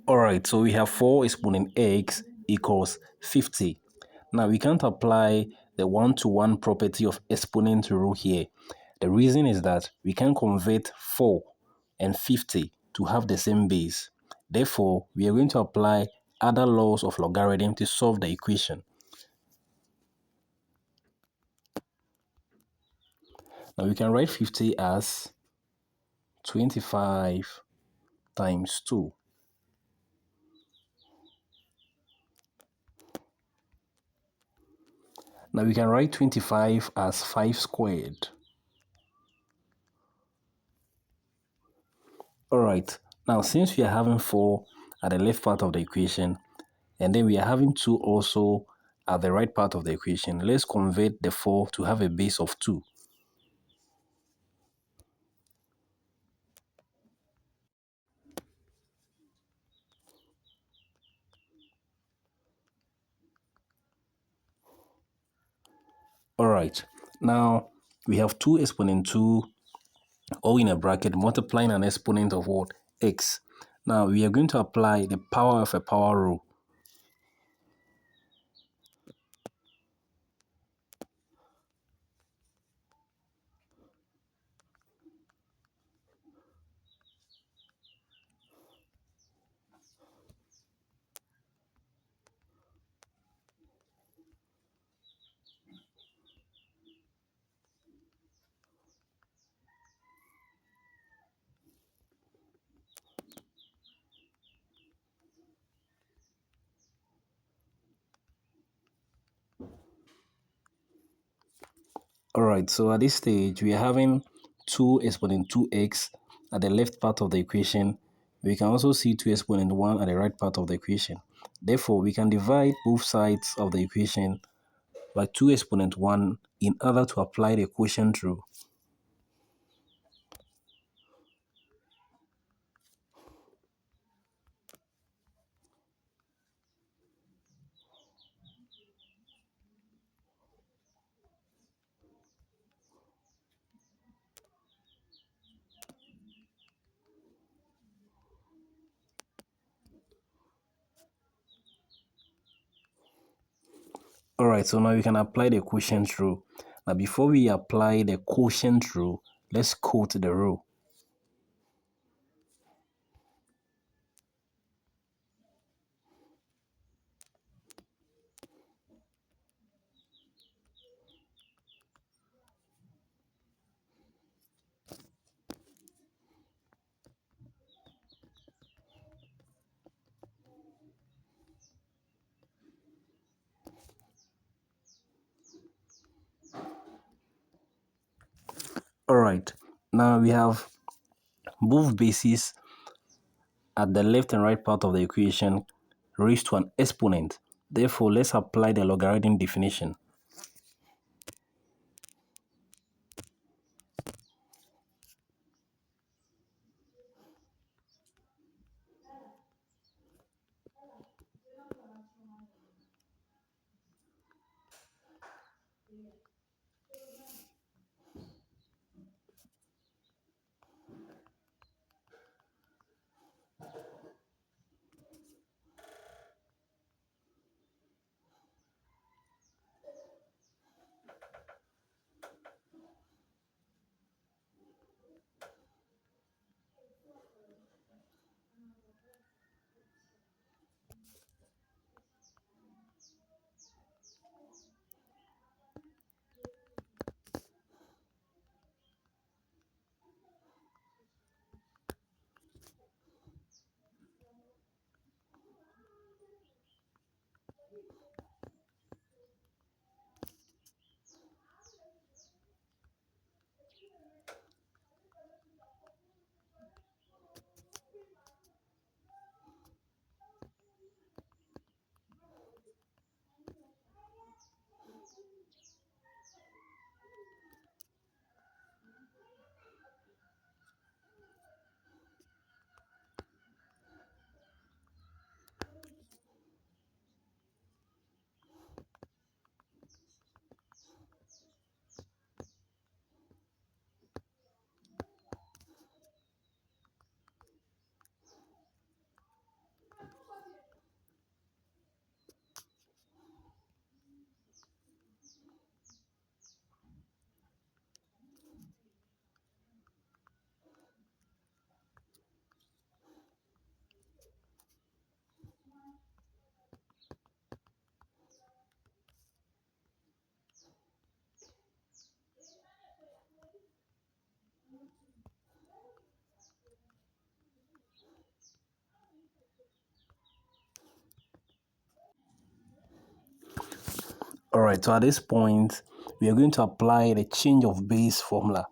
Alright, so we have 4 exponent x equals 50. Now we can't apply the one-to-one property of exponent rule here. The reason is that we can convert 4 and 50 to have the same base. Therefore, we are going to apply other laws of logarithm to solve the equation. Now we can write 50 as 25 times 2. Now we can write 25 as 5 squared. Alright, now since we are having 4 at the left part of the equation, and then we are having 2 also at the right part of the equation, let's convert the 4 to have a base of 2. Alright, now we have 2 exponent 2, or in a bracket, multiplying an exponent of what? X. Now we are going to apply the power of a power rule. Alright, so at this stage, we are having 2 exponent 2x at the left part of the equation. We can also see 2 exponent 1 at the right part of the equation. Therefore, we can divide both sides of the equation by 2 exponent 1 in order to apply the quotient rule. Alright, so now we can apply the quotient rule. Now, before we apply the quotient rule, let's quote the rule. Alright, now we have both bases at the left and right part of the equation raised to an exponent. Therefore, let's apply the logarithm definition. All right, so at this point, we are going to apply the change of base formula.